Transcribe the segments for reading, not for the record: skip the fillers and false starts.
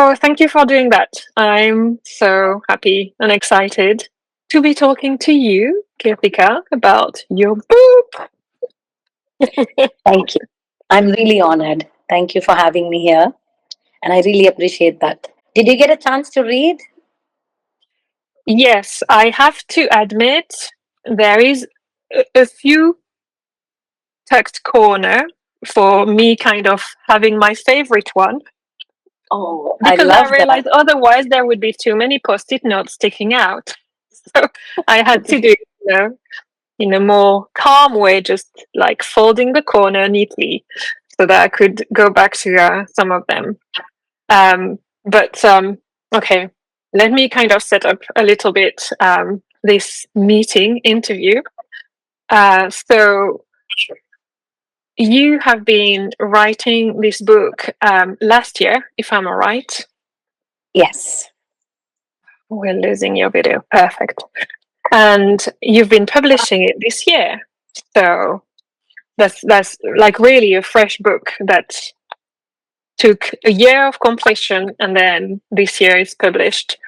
Oh, thank you for doing that. I'm so happy and excited to be talking to you, Kiruthika, about your book. Thank you. I'm really honored. Thank you for having me here. And I really appreciate that. Did you get a chance to read? Yes, I have to admit there is a few tucked corner for me kind of having my favorite one Oh, I because I love that. realized otherwise there would be too many post-it notes sticking out. So I had to do, in a more calm way, just like folding the corner neatly so that I could go back to some of them. But okay, let me kind of set up a little bit this meeting interview. So you have been writing this book last year, if I'm all right. Yes. We're losing your video. Perfect. And you've been publishing it this year. So that's like really a fresh book that took a year of completion and then this year it's published.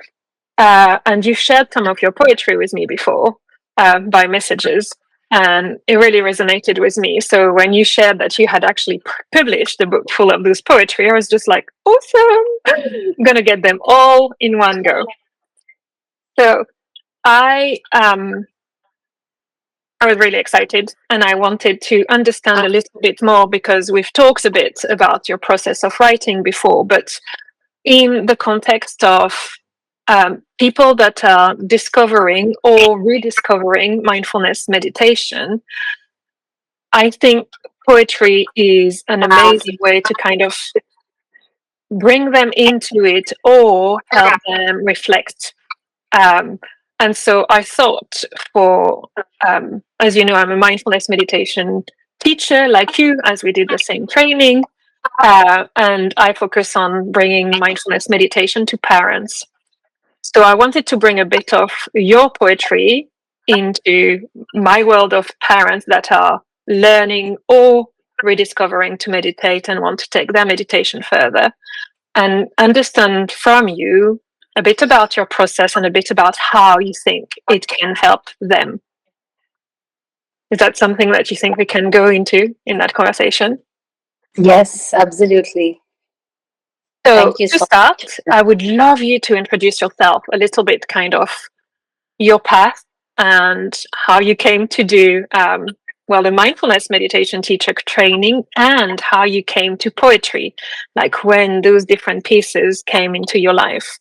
And you shared some of your poetry with me before by messages, and it really resonated with me. So when you shared that you had actually published a book full of this poetry, I was just like, awesome! I'm gonna get them all in one go. So I was really excited and I wanted to understand a little bit more because we've talked a bit about your process of writing before, but in the context of people that are discovering or rediscovering mindfulness meditation, I think poetry is an amazing way to kind of bring them into it or help them reflect. Um, and so I thought as you know, I'm a mindfulness meditation teacher like you, as we did the same training. And I focus on bringing mindfulness meditation to parents. So I wanted to bring a bit of your poetry into my world of parents that are learning or rediscovering to meditate and want to take their meditation further, and understand from you a bit about your process and a bit about how you think it can help them. Is that something that you think we can go into in that conversation? Yes, absolutely. So Thank you to so start, much. I would love you to introduce yourself a little bit, kind of your path and how you came to do the mindfulness meditation teacher training and how you came to poetry, like when those different pieces came into your life.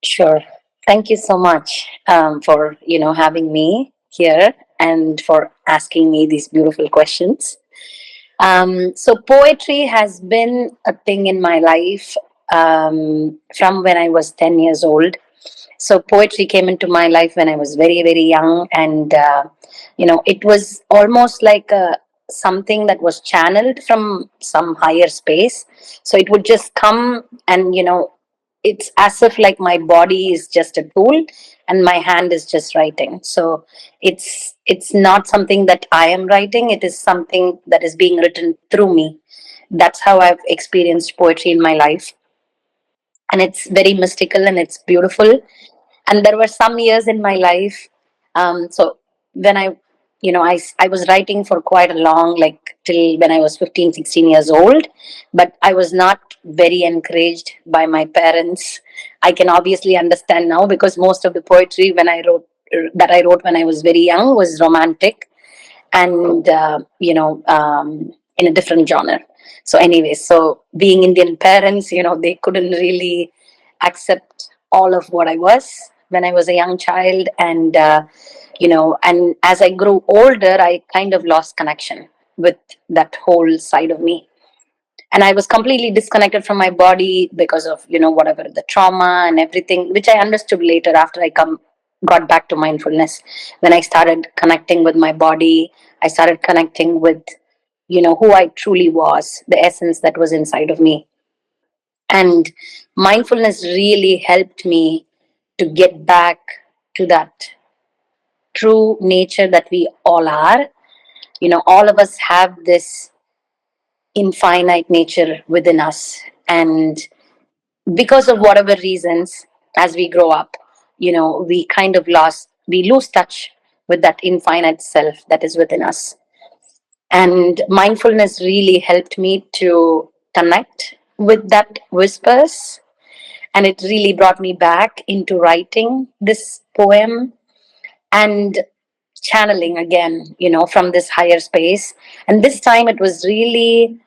Sure. Thank you so much for having me here and for asking me these beautiful questions. So poetry has been a thing in my life from when I was 10 years old. So poetry came into my life when I was very, very young, and it was almost like something that was channeled from some higher space. So it would just come, and it's as if like my body is just a tool and my hand is just writing. So it's not something that I am writing, it is something that is being written through me. That's how I've experienced poetry in my life, and it's very mystical and it's beautiful. And there were some years in my life, so when I was writing for quite a long, like till when I was 15, 16 years old, but I was not very encouraged by my parents. I can obviously understand now, because most of the poetry that I wrote when I was very young was romantic, and in a different genre. So anyway, so being Indian parents, they couldn't really accept all of what I was when I was a young child. And and as I grew older, I kind of lost connection with that whole side of me, and I was completely disconnected from my body because of whatever the trauma and everything, which I understood later after I got back to mindfulness. When I started connecting with my body, I started connecting with who I truly was, the essence that was inside of me. And mindfulness really helped me to get back to that true nature that we all are. All of us have this infinite nature within us. And because of whatever reasons, as we grow up, we kind of we lose touch with that infinite self that is within us. And mindfulness really helped me to connect with that whispers. And it really brought me back into writing this poem and channeling again, from this higher space. And this time it was really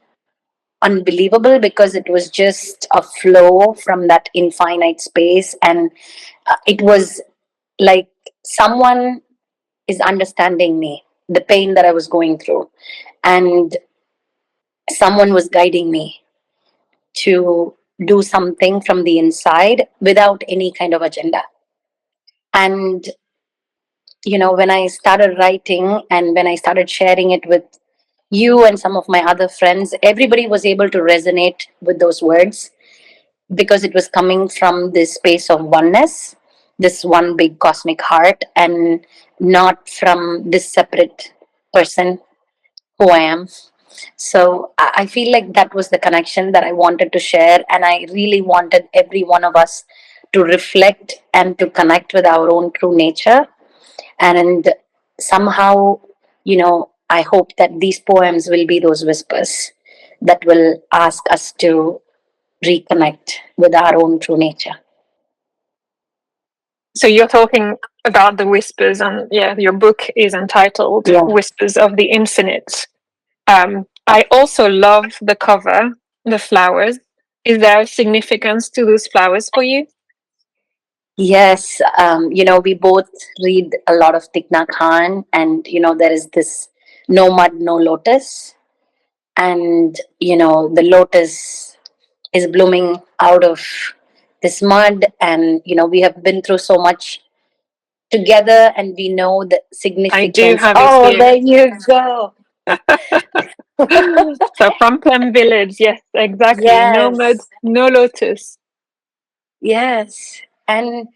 unbelievable because it was just a flow from that infinite space. And it was like someone is understanding me, the pain that I was going through. And someone was guiding me to do something from the inside without any kind of agenda. And when I started writing and when I started sharing it with you and some of my other friends, everybody was able to resonate with those words because it was coming from this space of oneness, this one big cosmic heart, and not from this separate person who I am. So I feel like that was the connection that I wanted to share. And I really wanted every one of us to reflect and to connect with our own true nature. And somehow, I hope that these poems will be those whispers that will ask us to reconnect with our own true nature. So you're talking about the whispers, and your book is entitled Whispers of the Infinite. I also love the cover, the flowers. Is there a significance to those flowers for you? Yes, we both read a lot of Thich Nhat Hanh, and there is this no mud, no lotus, and the lotus is blooming out of this mud, and we have been through so much together, and we know the significance. I do have it here. There you go. So from Plum Village, yes, exactly. Yes. No mud, no lotus. Yes, and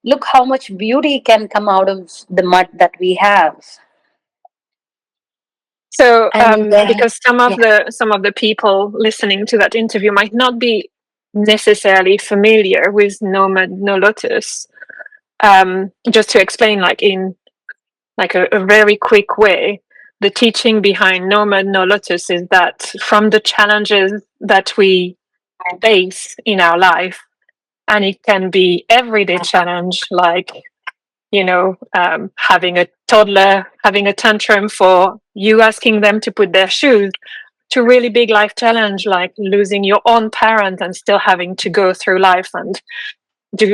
look how much beauty can come out of the mud that we have. So, because some of the people listening to that interview might not be necessarily familiar with no mud, no lotus. Just to explain, in a very quick way, the teaching behind no mud, no lotus is that from the challenges that we face in our life, and it can be everyday challenge, like having a toddler having a tantrum for you asking them to put their shoes, to really big life challenge like losing your own parent and still having to go through life and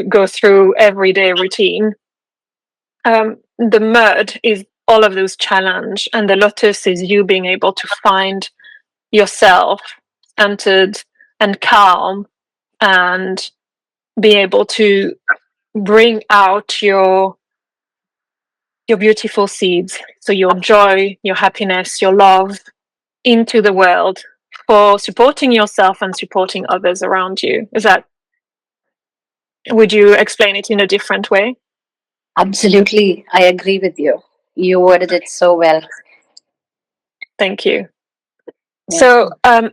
go through everyday routine. The mud is all of those challenge, and the lotus is you being able to find yourself centered and calm and be able to bring out your beautiful seeds, so your joy, your happiness, your love, into the world for supporting yourself and supporting others around you. Would you explain it in a different way? Absolutely, I agree with you. You worded it so well. Thank you. Yeah. So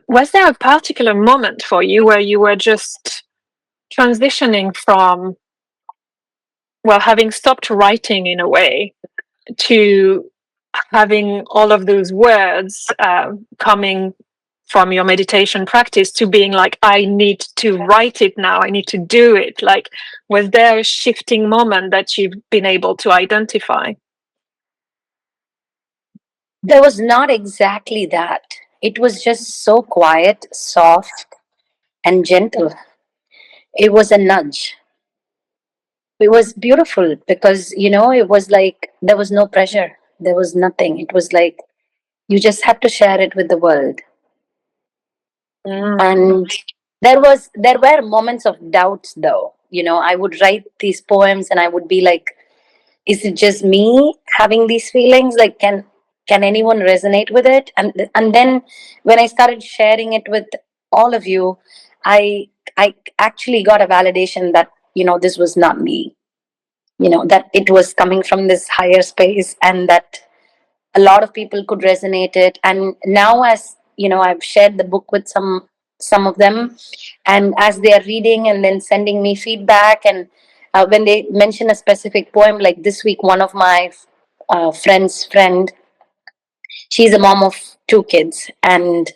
was there a particular moment for you where you were just transitioning from, having stopped writing in a way, to having all of those words coming from your meditation practice to being like, I need to write it now, I need to do it? Was there a shifting moment that you've been able to identify? There was not exactly that. It was just so quiet, soft, and gentle. It was a nudge. It was beautiful because, it was like there was no pressure. There was nothing. It was like you just had to share it with the world. And there were moments of doubts though. I would write these poems and I would be like, is it just me having these feelings? Like, can anyone resonate with it? And then when I started sharing it with all of you, I actually got a validation that, this was not me. That it was coming from this higher space, and that a lot of people could resonate it. And now, as I've shared the book with some of them, and as they are reading and then sending me feedback, and when they mention a specific poem, like this week, one of my friend, she's a mom of two kids, and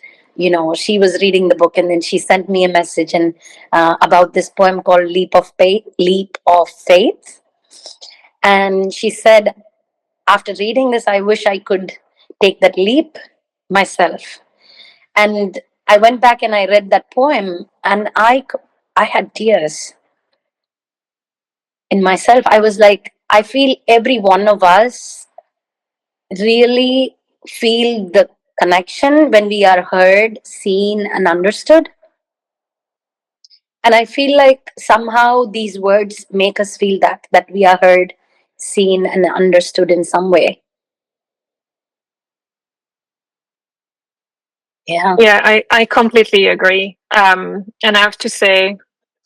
she was reading the book, and then she sent me a message and about this poem called Leap of Faith. And she said, after reading this, I wish I could take that leap myself. And I went back and I read that poem, and I had tears in myself. I was like, I feel every one of us really feel the connection when we are heard, seen, and understood. And I feel like somehow these words make us feel that we are heard, seen, and understood in some way. Yeah. Yeah, I completely agree. And I have to say,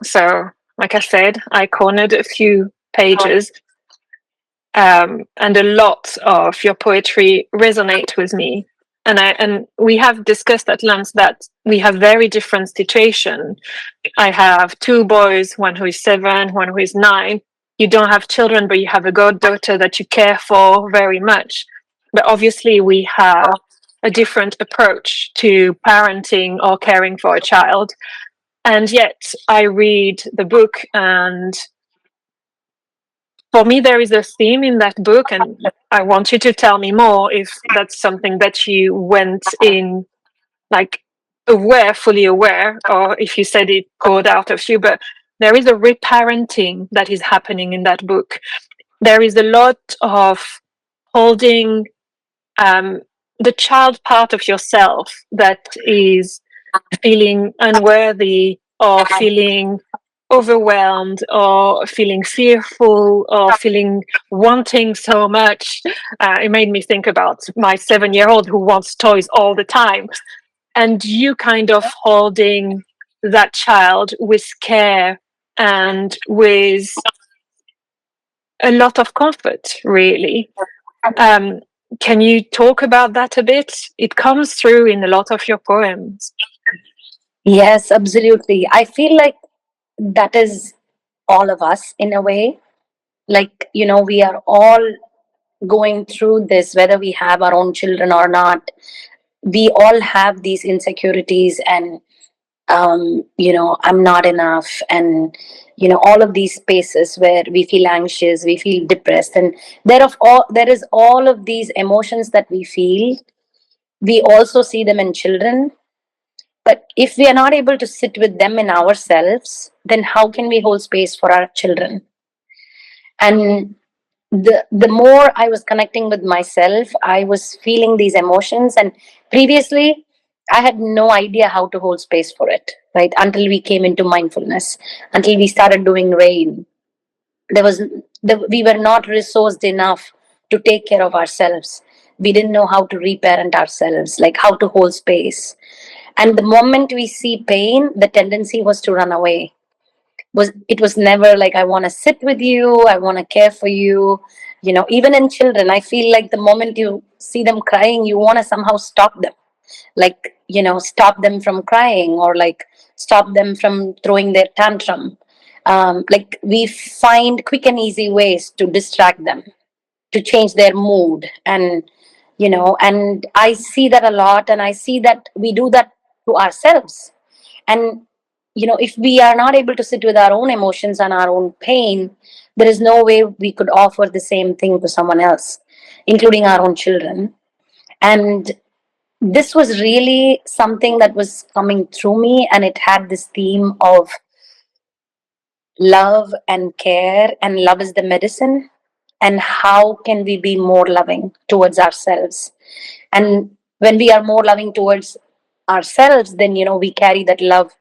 so like I said, I cornered a few pages, and a lot of your poetry resonate with me. And we have discussed at length that we have very different situations. I have two boys, one who is 7, one who is 9. You don't have children, but you have a goddaughter that you care for very much. But obviously, we have a different approach to parenting or caring for a child. And yet, I read the book, and for me, there is a theme in that book, and I want you to tell me more if that's something that you went in like fully aware, or if you said it poured out of you. But there is a reparenting that is happening in that book. There is a lot of holding the child part of yourself that is feeling unworthy or feeling overwhelmed or feeling fearful or feeling wanting so much. It made me think about my 7-year-old who wants toys all the time, and you kind of holding that child with care and with a lot of comfort, really. Um, can you talk about that a bit? It comes through in a lot of your poems. Yes, absolutely. I feel like that is all of us in a way. Like, we are all going through this, whether we have our own children or not. We all have these insecurities, and I'm not enough, and all of these spaces where we feel anxious, we feel depressed, and there is all of these emotions that we feel. We also see them in children, but if we are not able to sit with them in ourselves, then how can we hold space for our children? And the more I was connecting with myself, I was feeling these emotions, and previously I had no idea how to hold space for it, right? Until we came into mindfulness, until we started doing rain. We were not resourced enough to take care of ourselves. We didn't know how to reparent ourselves, like how to hold space. And the moment we see pain, the tendency was to run away. It was never like, I want to sit with you, I want to care for you. Even in children, I feel like the moment you see them crying, you want to somehow stop them, like, stop them from crying, or like stop them from throwing their tantrum. Like, we find quick and easy ways to distract them, to change their mood. And I see that a lot, and I see that we do that to ourselves. And if we are not able to sit with our own emotions and our own pain, there is no way we could offer the same thing to someone else, including our own children. And this was really something that was coming through me, and it had this theme of love and care, and love is the medicine. And how can we be more loving towards ourselves? And when we are more loving towards ourselves, then we carry that love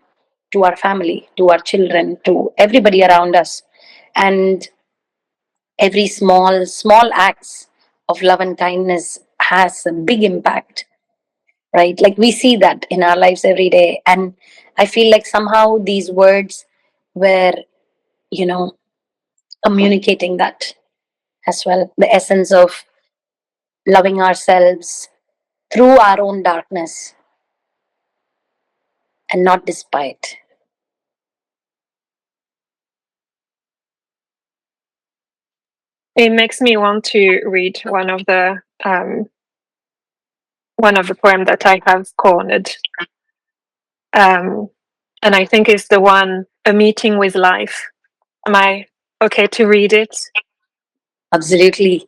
to our family, to our children, to everybody around us. And every small acts of love and kindness has a big impact, right? Like, we see that in our lives every day. And I feel like somehow these words were, you know communicating that as well, the essence of loving ourselves through our own darkness, and not despite. It makes me want to read one of the poem that I have cornered, and I think it's the one "A Meeting with Life." Am I okay to read it? Absolutely.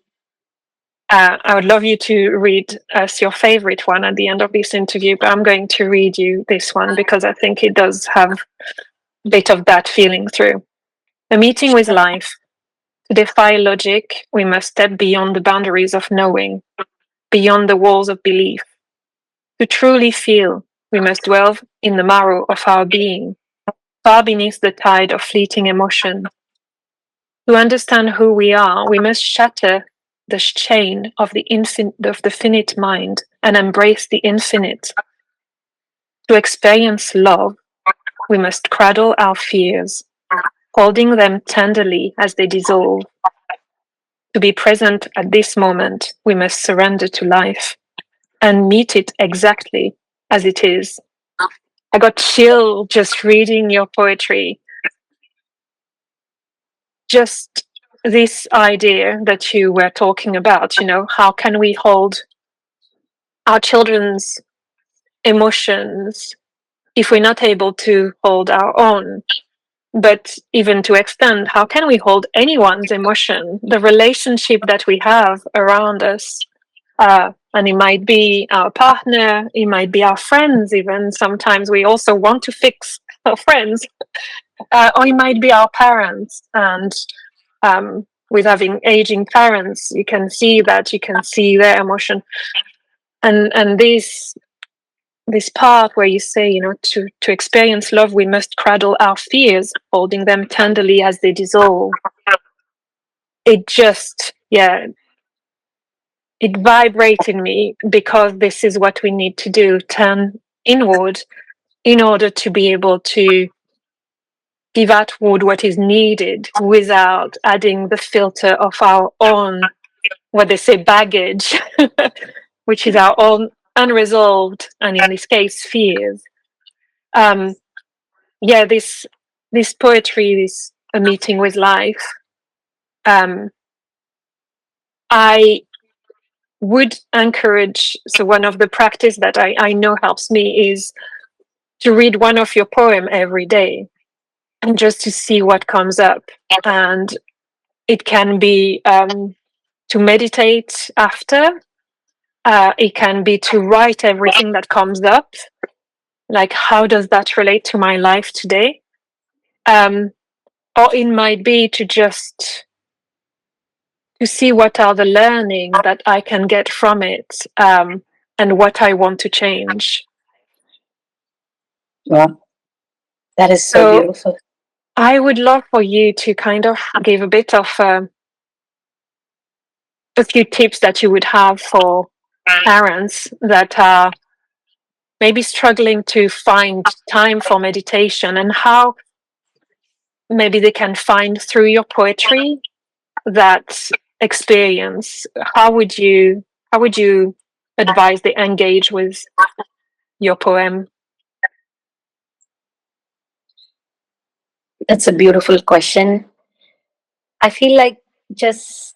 I would love you to read us your favorite one at the end of this interview, but I'm going to read you this one because I think it does have a bit of that feeling through. A meeting with life. To defy logic, we must step beyond the boundaries of knowing, beyond the walls of belief. To truly feel, we must dwell in the marrow of our being, far beneath the tide of fleeting emotion. To understand who we are, we must shatter the chain of the finite mind and embrace the infinite. To experience love, we must cradle our fears, holding them tenderly as they dissolve. To be present at this moment, we must surrender to life and meet it exactly as it is. I got chill just reading your poetry. Just this idea that you were talking about, how can we hold our children's emotions if we're not able to hold our own? But even to extend, how can we hold anyone's emotion, the relationship that we have around us? And it might be our partner, it might be our friends, even sometimes we also want to fix our friends, or it might be our parents. And with having aging parents, you can see their emotion. And this part where you say, to experience love, we must cradle our fears, holding them tenderly as they dissolve. It just, it vibrates in me because this is what we need to do, turn inward in order to be able to give outward what is needed without adding the filter of our own, what they say, baggage, which is our own unresolved, and in this case, fears. This poetry, this A Meeting with Life, I would encourage, so one of the practice that I know helps me is to read one of your poem every day and just to see what comes up. And it can be to meditate after, it can be to write everything that comes up, like how does that relate to my life today, or it might be to just to see what are the learning that I can get from it, and what I want to change. Well, that is so beautiful. I would love for you to kind of give a bit of a few tips that you would have for parents that are maybe struggling to find time for meditation, and how maybe they can find through your poetry that experience. How would you advise they engage with your poem? That's a beautiful question. I feel like just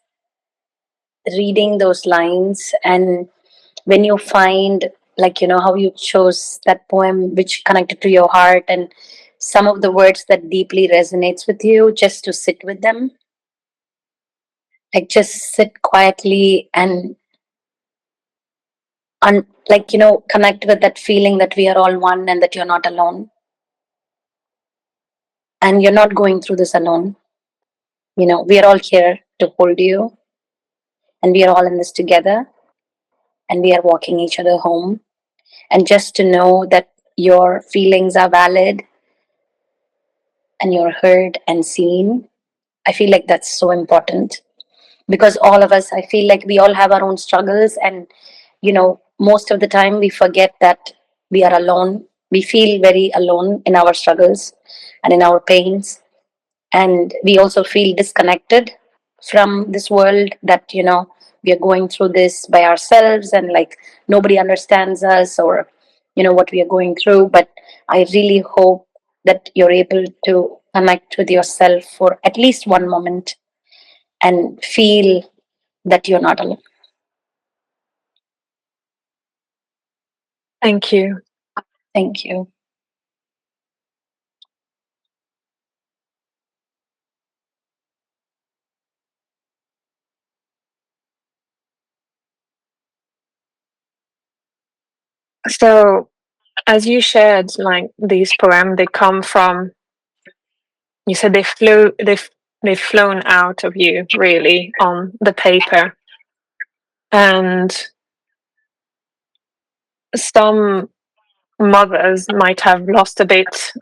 reading those lines, and when you find, like, how you chose that poem which connected to your heart, and some of the words that deeply resonates with you, just to sit with them, like just sit quietly and connect with that feeling that we are all one and that you're not alone, and you're not going through this alone. We are all here to hold you, and we are all in this together, and we are walking each other home. And just to know that your feelings are valid and you're heard and seen, I feel like that's so important, because all of us, I feel like we all have our own struggles, and most of the time we forget that we are alone. We feel very alone in our struggles and in our pains, and we also feel disconnected from this world, that we are going through this by ourselves, and like nobody understands us, or what we are going through. But I really hope that you're able to connect with yourself for at least one moment and feel that you're not alone. Thank you. Thank you. So, as you shared, like these poems, they come from. You said they've flown out of you really on the paper, and some mothers might have lost a bit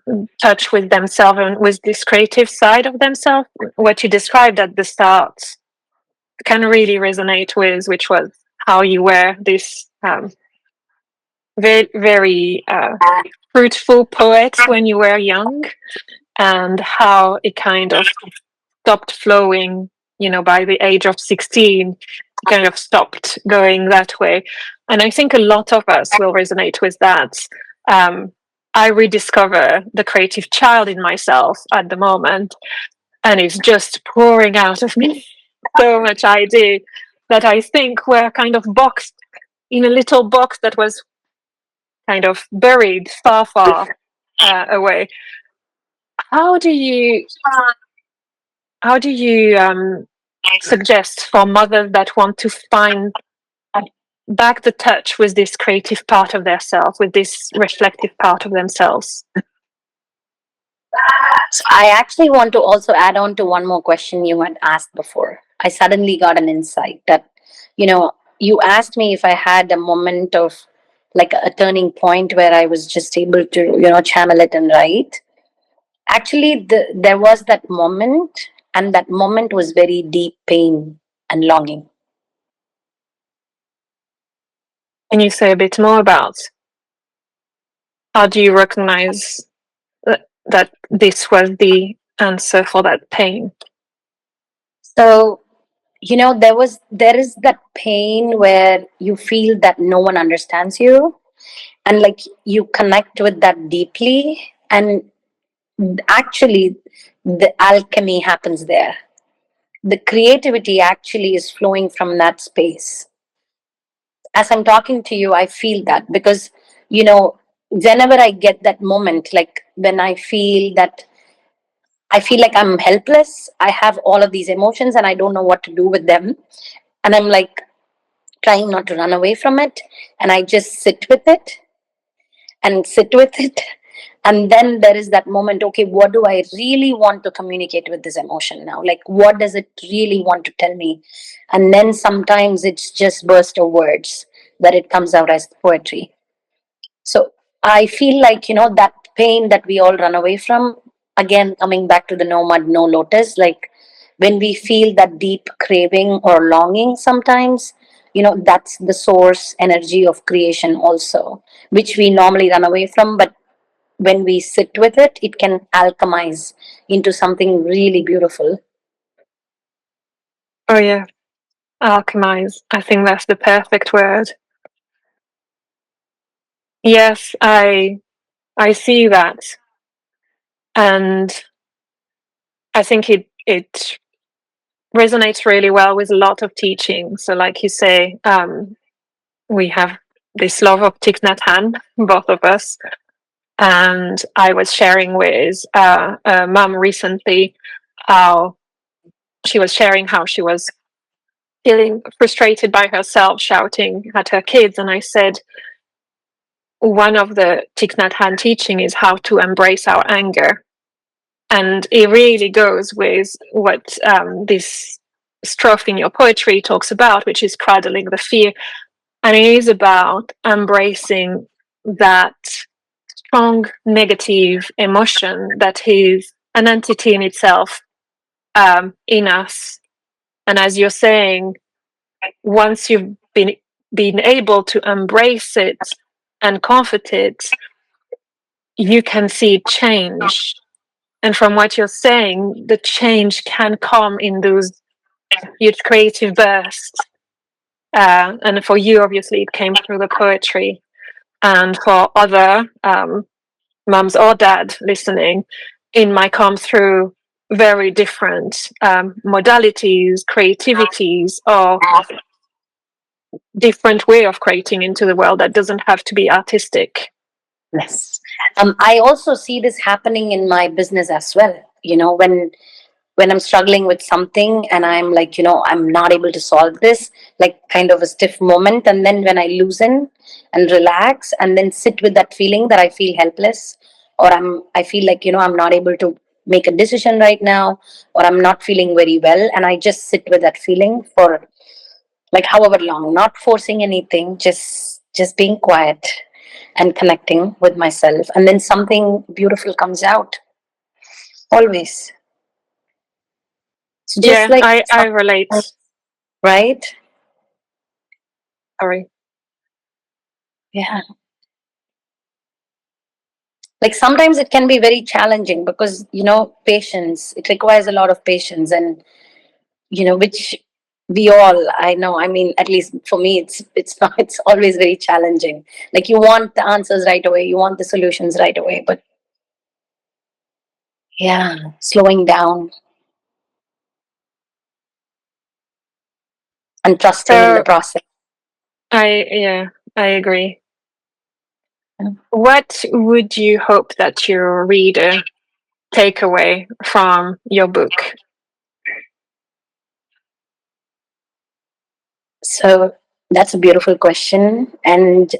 touch with themselves and with this creative side of themselves. What you described at the start can really resonate with, which was how you were this very, very fruitful poet when you were young, and how it kind of stopped flowing, by the age of 16, kind of stopped going that way. And I think a lot of us will resonate with that. I rediscover the creative child in myself at the moment, and it's just pouring out of me so much idea that I think were kind of boxed in a little box that was kind of buried far, far away. How do you suggest for mothers that want to find back the touch with this creative part of themselves, with this reflective part of themselves? So I actually want to also add on to one more question you had asked before. I suddenly got an insight that, you asked me if I had a moment of like a turning point where I was just able to, channel it and write. Actually, there was that moment, and that moment was very deep pain and longing. Can you say a bit more about how do you recognize that this was the answer for that pain? So, there is that pain where you feel that no one understands you, and like you connect with that deeply, and actually the alchemy happens there. The creativity actually is flowing from that space. As I'm talking to you, I feel that because, whenever I get that moment, like when I feel like I'm helpless, I have all of these emotions and I don't know what to do with them, and I'm like trying not to run away from it, and I just sit with it and sit with it. And then there is that moment, okay, what do I really want to communicate with this emotion now? Like, what does it really want to tell me? And then sometimes it's just burst of words that it comes out as poetry. So I feel like, that pain that we all run away from, again, coming back to the no mud, no lotus, like when we feel that deep craving or longing sometimes, that's the source energy of creation also, which we normally run away from. But when we sit with it, it can alchemize into something really beautiful. Oh yeah, alchemize. I think that's the perfect word. Yes, I see that, and I think it resonates really well with a lot of teaching. So, like you say, we have this love of Thich Nhat Hanh, both of us. And I was sharing with a mum recently how she was sharing how she was feeling frustrated by herself, shouting at her kids. And I said, one of the Thich Nhat Hanh teaching is how to embrace our anger. And it really goes with what this strophe in your poetry talks about, which is cradling the fear. And it is about embracing that strong negative emotion that is an entity in itself, in us. And as you're saying, once you've been able to embrace it and comfort it, you can see it change. And from what you're saying, the change can come in those huge creative bursts. And for you, obviously, it came through the poetry. And for other mums or dad listening, it might come through very different modalities, creativities, or different way of creating into the world that doesn't have to be artistic. Yes. I also see this happening in my business as well. When I'm struggling with something and I'm like, I'm not able to solve this, like kind of a stiff moment. And then when I loosen and relax and then sit with that feeling that I feel helpless, or I feel like, I'm not able to make a decision right now, or I'm not feeling very well. And I just sit with that feeling for like however long, not forcing anything, just being quiet and connecting with myself. And then something beautiful comes out always. So just Yeah, like, I relate. right? Sorry. Yeah. Like sometimes it can be very challenging because, patience, it requires a lot of patience and, which we all, I know, I mean, at least for me, it's not, it's always very challenging. Like you want the answers right away, you want the solutions right away, but yeah, slowing down and trusting in the So process. I agree. Yeah. What would you hope that your reader take away from your book? So that's a beautiful question. And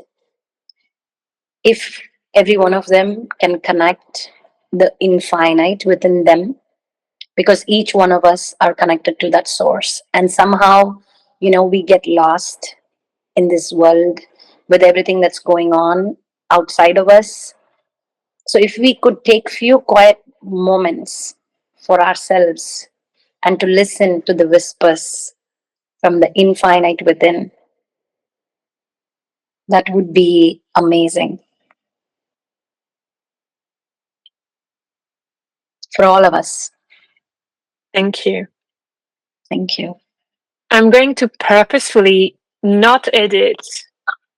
if every one of them can connect the infinite within them, because each one of us are connected to that source, and somehow, we get lost in this world with everything that's going on outside of us. So if we could take few quiet moments for ourselves and to listen to the whispers from the infinite within, that would be amazing for all of us. Thank you. Thank you. I'm going to purposefully not edit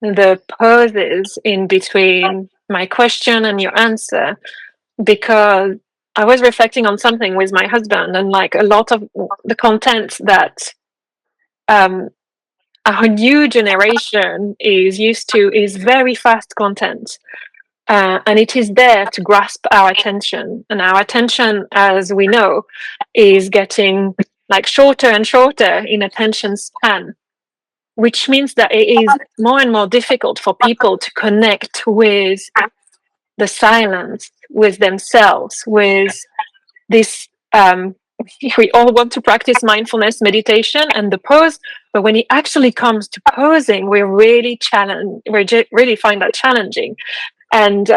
the pauses in between my question and your answer, because I was reflecting on something with my husband, and like a lot of the content that um, our new generation is used to is very fast content. And it is there to grasp our attention. And our attention, as we know, is getting like shorter and shorter in attention span, which means that it is more and more difficult for people to connect with the silence, with themselves, with this. We all want to practice mindfulness meditation and the pose, but when it actually comes to posing, we really really find that challenging. And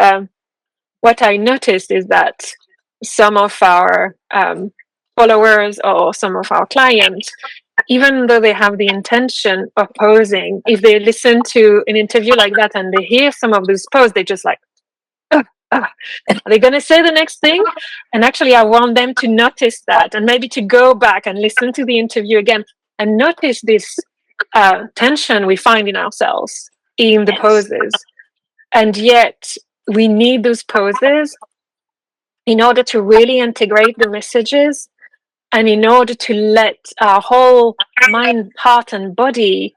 what I noticed is that some of our followers or some of our clients, even though they have the intention of posing, if they listen to an interview like that and they hear some of those poses, they just like, oh, oh. Are they going to say the next thing? And actually, I want them to notice that and maybe to go back and listen to the interview again and notice this tension we find in ourselves in the Yes. poses. And yet, we need those poses in order to really integrate the messages and in order to let our whole mind, heart, and body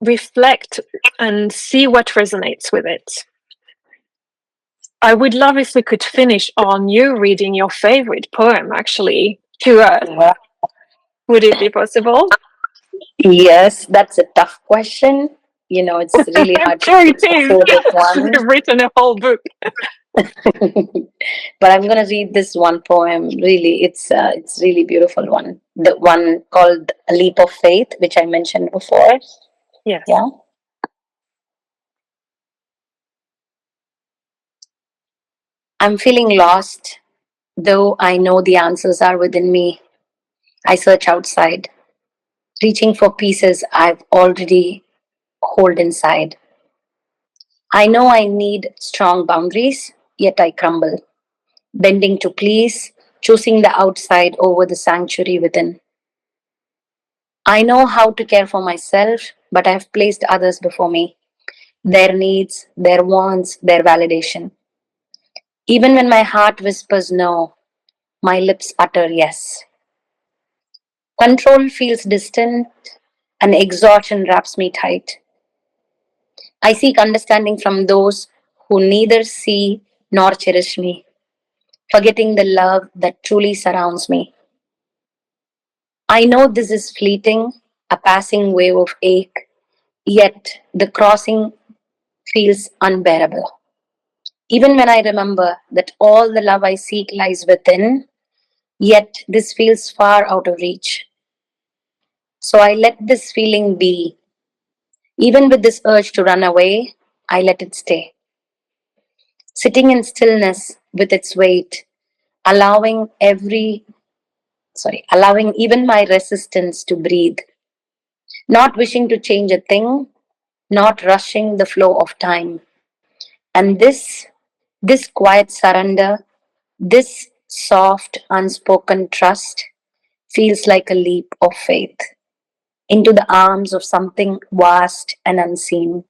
reflect and see what resonates with it. I would love if we could finish on you reading your favorite poem actually to us. Wow. Would it be possible? Yes, that's a tough question. It's really I'm hard to sure pick it a is. favorite one. You've written a whole book. But I'm gonna read this one poem. Really, it's really beautiful one. The one called "A Leap of Faith," which I mentioned before. Yes. Yeah. I'm feeling lost, though I know the answers are within me. I search outside, reaching for pieces I've already hold inside. I know I need strong boundaries, yet I crumble, bending to please, choosing the outside over the sanctuary within. I know how to care for myself, but I have placed others before me. their needs, their wants, their validation. Even when my heart whispers no, my lips utter yes. Control feels distant and exhaustion wraps me tight. I seek understanding from those who neither see nor cherish me, forgetting the love that truly surrounds me. I know this is fleeting, a passing wave of ache, yet the crossing feels unbearable. Even when I remember that all the love I seek lies within, yet this feels far out of reach. So I let this feeling be. Even with this urge to run away, I let it stay. Sitting in stillness with its weight, allowing allowing even my resistance to breathe, not wishing to change a thing, not rushing the flow of time. And this quiet surrender, this soft, unspoken trust feels like a leap of faith into the arms of something vast and unseen.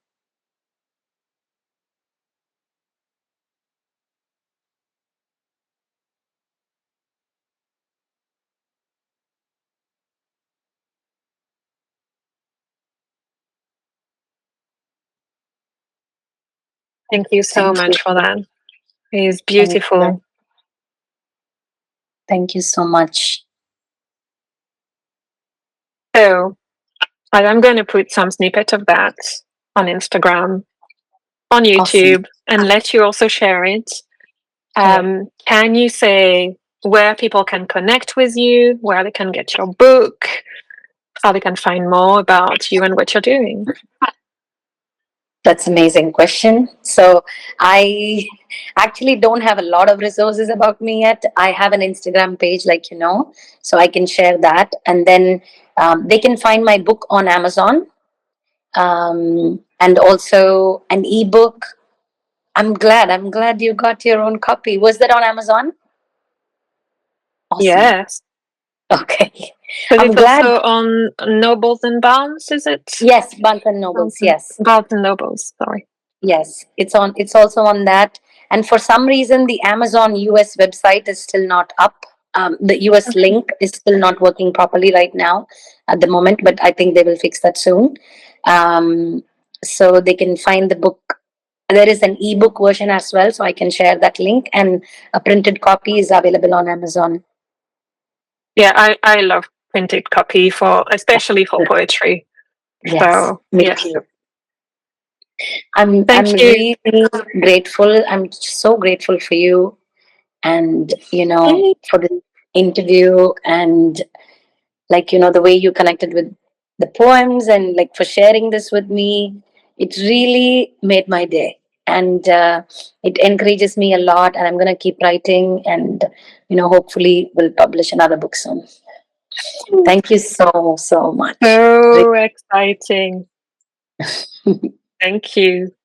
Thank you so Thank you. much for that. It is Thank you. beautiful. Thank you so much. So I'm going to put some snippet of that on Instagram, on Awesome. YouTube, and let you also share it. Sure. Can you say where people can connect with you, where they can get your book, how they can find more about you and what you're doing? That's an amazing question. So I actually don't have a lot of resources about me yet. I have an Instagram page, like you know, so I can share that, and then they can find my book on Amazon, and also an ebook. I'm glad you got your own copy. Was that on Amazon? Awesome. Yes. Okay. Because I'm it's glad. also on Nobles and Barnes, is it? Yes, Barnes and Nobles. Yes. Barnes and Nobles, sorry. Yes, it's on. It's also on that. And for some reason, the Amazon US website is still not up. The US Okay. link is still not working properly right now at the moment, but I think they will fix that soon. Um, so they can find the book. There is an ebook version as well, so I can share that link. And a printed copy is available on Amazon. Yeah, I love printed copy especially for poetry. Yes, So me yes. too. I'm Thank you. really grateful. I'm so grateful for you, and for the interview, and like the way you connected with the poems, and like for sharing this with me. It really made my day, and it encourages me a lot, and I'm going to keep writing, and hopefully we'll publish another book soon. Thank you so much. So exciting. Thank you.